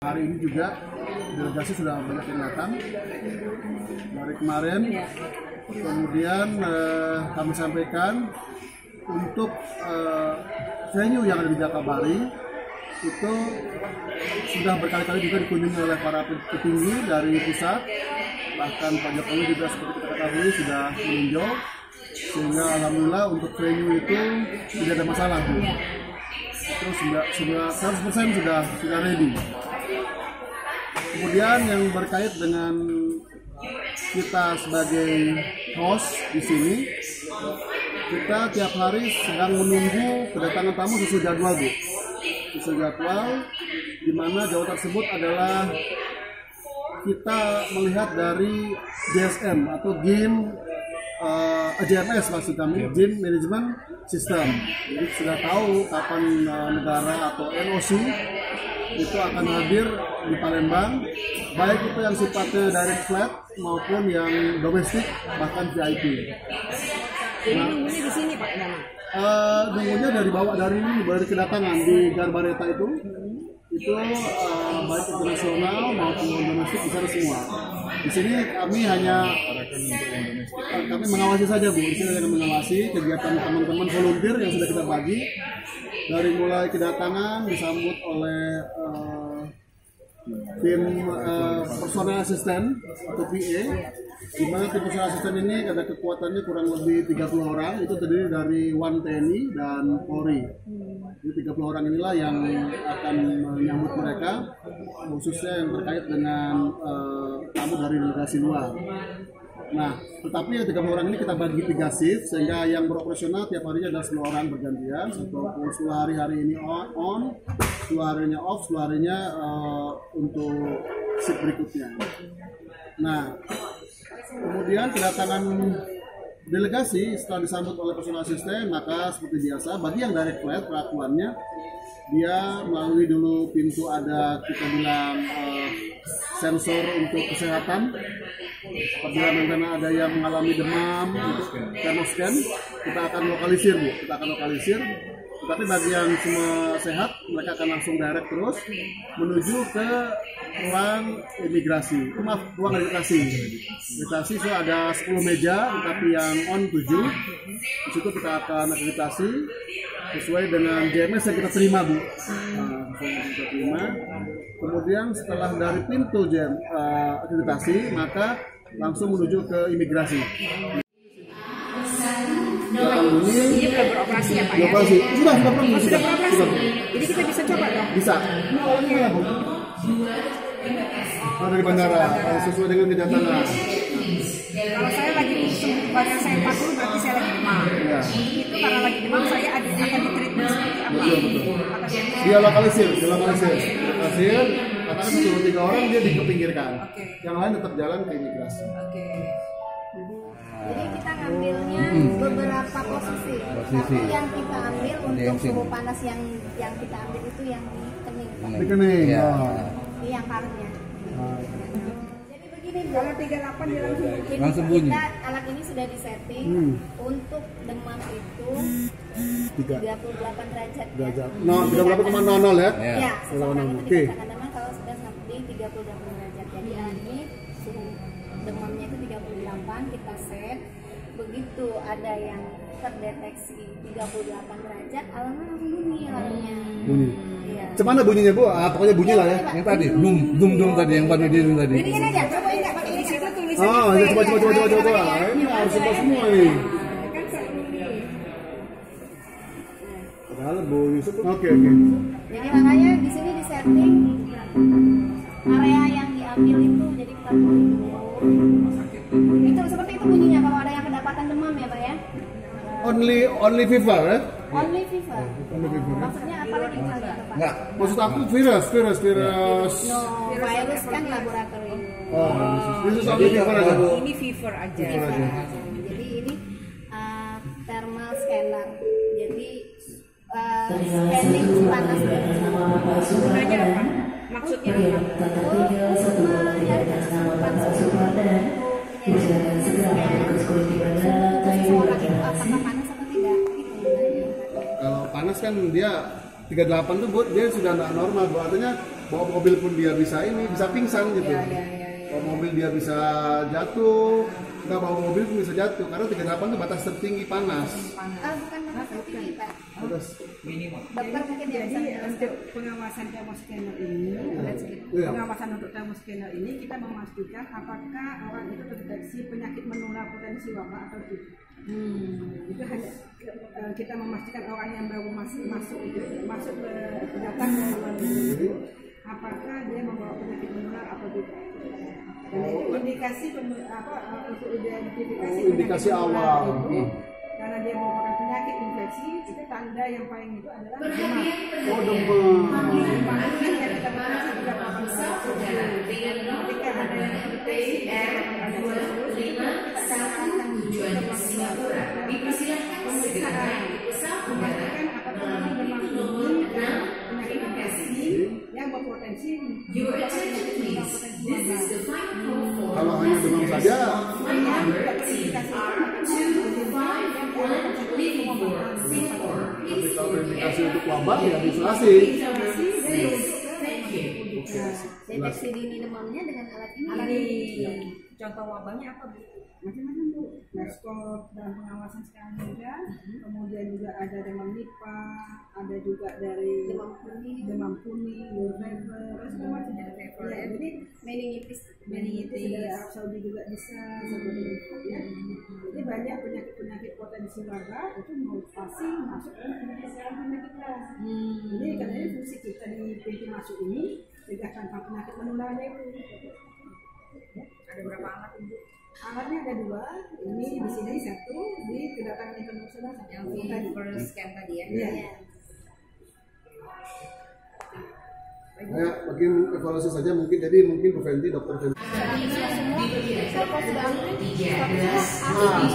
Hari ini juga delegasi sudah banyak yang datang dari kemarin. Kemudian kami sampaikan untuk venue yang ada di Jakabaring itu sudah berkali-kali juga dikunjungi oleh para petinggi dari pusat. Bahkan Pak Jokowi juga seperti kita ketahui sudah meninjau, sehingga alhamdulillah untuk venue itu tidak ada masalah, Bu. Itu sudah 100% sudah ready. Kemudian yang berkait dengan kita sebagai host di sini, kita tiap hari sedang menunggu kedatangan tamu sesuai jadwal, Bu. Sesuai jadwal, di mana jadwal tersebut adalah kita melihat dari GSM atau GMS maksud kami, Game Management System. Jadi sudah tahu kapan negara atau NOC itu akan hadir di Palembang, baik itu yang sifatnya direct flight maupun yang domestik bahkan VIP. Jadi nunggunya di sini Pak Dama? Nunggunya dari kedatangan di Garbareta itu baik internasional maupun domestik bisa semua. Di sini kami mengawasi saja, Bu. Di sini hanya mengawasi kegiatan teman-teman volunteer yang sudah kita bagi, dari mulai kedatangan disambut oleh tim personal assistant atau PA, di mana tim personal assistant ini ada kekuatannya kurang lebih 30 orang, itu terdiri dari One TNI dan Polri. Jadi 30 orang inilah yang akan menyambut mereka, khususnya yang terkait dengan tamu dari delegasi luar. Nah, tetapi yang 30 orang ini kita bagi 3 shift, sehingga yang beroperasional tiap harinya ada 10 orang bergantian, satu 10 hari ini on, 10 harinya off, 10 harinya untuk shift berikutnya. Nah, kemudian kedatangan delegasi setelah disambut oleh personal assistant, maka seperti biasa bagi yang direct flight perlakuannya dia melalui dulu pintu ada kita bilang sensor untuk kesehatan. Apabila memang ada yang mengalami demam, untuk thermoscan kita akan lokalisir, Bu. Kita akan lokalisir. Tetapi bagi yang semua sehat, mereka akan langsung direct terus menuju ke ruang imigrasi. Ruang akreditasi. Akreditasi itu ada 10 meja, tetapi yang on 7. Di situ kita akan akreditasi sesuai dengan GMS yang kita terima, Bu. Kita terima. Kemudian setelah dari pintu akreditasi, maka langsung menuju ke imigrasi. Ini sudah beroperasi ya Pak ya? Sudah beroperasi. Jadi kita bisa coba dong? Bisa. Ini orangnya ya, Bu. Dari bandara, sesuai dengan kedatangan. Kalau saya lagi badan saya 40 berarti saya lagi demam. Ya. Itu karena lagi demam saya akan ditreatment seperti apa? Betul. Dia lokalisir. Karena 23 orang dia dipinggirkan. Yang lain tetap jalan ke imigrasi. Jadi kita ngambilnya beberapa posisi. Tapi yang kita ambil untuk suhu panas yang kita ambil itu yang kening. Di kening. Ini yang hardnya. Jadi begini, Kalau 38 dia langsung bunyi. Alat ini sudah disetting untuk demam itu 38 derajat. No, 38,00 ya? Ya, seseorang itu Oke. dikatakan demam kalau sudah sampai 38 derajat. Jadi ini suhu demamnya itu 38, kita set. Begitu ada yang terdeteksi 38 derajat, alarmnya langsung bunyi alarmnya. Bunyi. Iya. Cemana bunyinya, Bu? Pokoknya bunyi lah ya. Yang tadi, dum tadi yang pada diri tadi. Ini aja, cobain nggak pakai ini. situ tulisannya Oh, free. coba. Ini harus semua ini. Kan seru nih. Padahal Bu Yusuf. Oke. Jadi makanya di sini di setting area yang diambil itu, jadi kita tulis dulu. Itu seperti itu bunyinya kalau ada yang kedapatan demam ya, Pak ya. Only fever, ya? Only fever. Maksudnya apa lagi misalnya, Pak? Enggak. Maksud aku virus. No, virus kan laboratorium. Oh, this is only fever aja. Ini fever aja. Jadi ini thermal scanner. Jadi scanning panas dari Gunanya apa? Maksudnya apa? Kalau panas kan dia 38 tuh, Bu, dia sudah nggak normal, Bu. Artinya bawa mobil pun dia bisa ini, bisa pingsan gitu. Bawa mobil dia bisa jatuh, nggak bawa mobil pun bisa jatuh karena 38 itu batas tertinggi panas. Bukan batas tertinggi Pak. Batas Dokter mungkin yang bisa Jadi untuk pengawasan termoscanner ini, Iya. pengawasan untuk termoscanner ini kita memastikan apakah orang itu terdeteksi penyakit menular potensi wabah atau tidak. Itu hanya kita memastikan orang yang baru masuk ke datang dari luar negeri, apakah dia membawa penyakit menular atau tidak. Dan itu indikasi untuk identifikasi indikasi penyakit menular awal. itu, karena dia merupakan penyakit infeksi, itu tanda yang paling itu adalah demam. Oh, demam. Demam itu yang kita deteksi juga ketika ada yang terdeteksi kita akan pemeriksaan memastikan apakah memang demam ini penyakit infeksi yang berpotensi Kalau hanya demam saja, tapi kalau indikasi untuk wabah ya diisolasi. Deteksi dini demamnya dengan alat ini. Contoh wabahnya apa Bu? Macam-macam Bu. Meskop dan pengawasan sekarang juga, kemudian juga ada demam Nipah, ada juga dari demam kuning, yellow fever, semua jenis fever. Ya, jadi meningitis dari Arab Saudi juga bisa seperti itu. Ya. Jadi banyak penyakit potensi wabah itu pasti masuk ke penyakit karantina kita. Jadi karena ini fungsi kita di pintu masuk ini mencegah penyakit menularnya itu. Ya, ada berapa alat Ibu? Alatnya ada 2, ini di sini 1, di kedatangan internasional yang first scan tadi ya. Iya. Ya, mungkin evaluasi saja mungkin, jadi mungkin Bu Fenty, Dokter Fenty.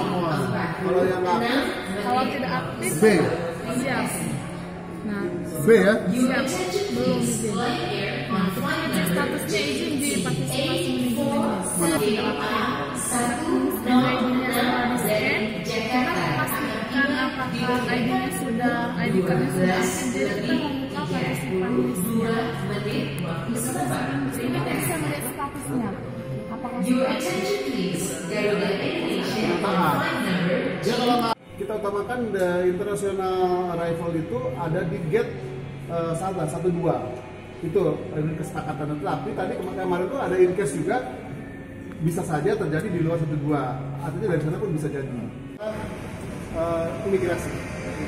Semua. Kalau yang aktif, Kalau tidak aktif, B. siap. Nah, B ya. siap. Belum izin. Nah, kita statusnya izin di partisipasi manajemen. Kalau tidak aktif, dan ID-nya setelah di scan, kita memastikan apakah ID-nya sudah, ID card-nya sudah aktif. Jadi kita membuka partisipan listnya. Jadi kita bisa melihat statusnya. Apakah sudah aktif? Dia kalau kita utamakan the international arrival itu ada di gate 1-2 itu ini kesepakatan. Tapi tadi kemarin itu ada in case juga bisa saja terjadi di luar 1-2, artinya dari sana pun bisa jadi. Imigrasi,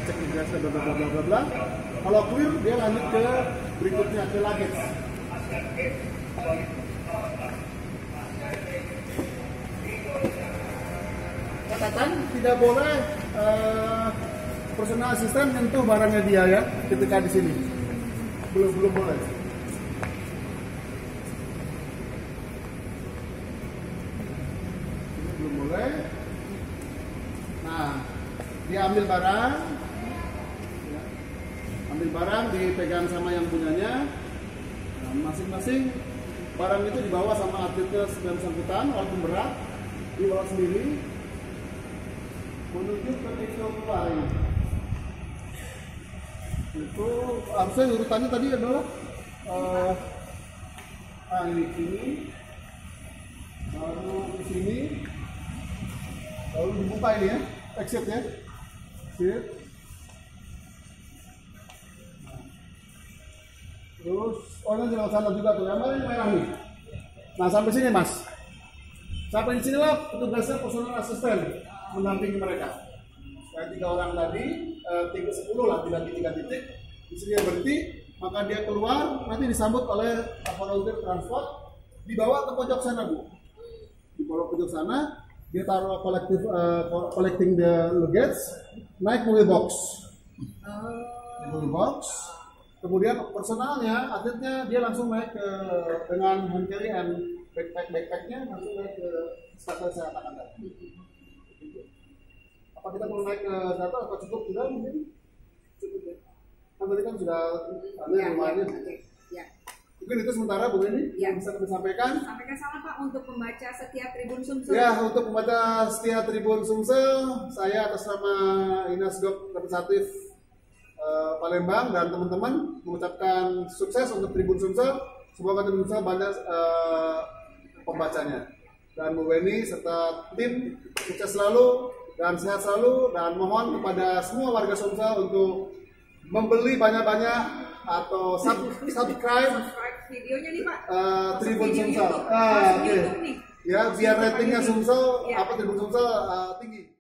cek imigrasi bla bla bla bla bla. Kalau clear dia lanjut ke berikutnya ke luggage. Catatan tidak boleh personal asisten menyentuh barangnya dia ya ketika di sini. Belum boleh. Belum boleh. Nah, dia ambil barang, dipegang sama yang punyanya. Nah, masing-masing barang itu dibawa sama atletnya yang bersangkutan, walaupun berat, dibawa sendiri menuju ke pintu keluar ini. Itu harusnya urutannya tadi adalah ini, lalu di sini, lalu dibuka ini ya, exit ya, exit. Terus, ini jalan sana juga tuh, yang mana yang merah nih. Nah sampai sini mas, sampai di sinilah petugasnya personal asisten mendampingi mereka. Kayak 3 orang tadi, 10 lah, dibagi 3 titik. Di sini dia berhenti, maka dia keluar, nanti disambut oleh volunteer transport, dibawa ke pojok sana bu. Dibawa ke pojok sana, dia taruh collecting the luggage, naik mobil box. Mobil box. Kemudian personalnya, atletnya dia langsung naik dengan hand carry and backpacknya langsung naik ke stasiun saya katakan tadi. Apa kita mau naik ke data atau cukup tidak mungkin? Cukup ya. Kan tadi kan sudah ada rumahnya. Ya. Mungkin itu sementara Bu ini yang bisa kami sampaikan. Sampaikan salam Pak untuk pembaca setiap Tribun Sumsel. Ya, untuk pembaca setia Tribun Sumsel, saya atas nama Inas Gok Representatif Palembang, dan teman-teman mengucapkan sukses untuk Tribun Sumsel. Semoga Tribun Sumsel banyak pembacanya. Dan Bu Weni serta tim sukses selalu dan sehat selalu, dan mohon kepada semua warga Sumsel untuk membeli banyak-banyak atau subscribe videonya nih Pak. Tribun Video Sumsel. YouTube. Oke. YouTube nih. Ya, biar ratingnya Sumsel Ya. Tribun Sumsel tinggi.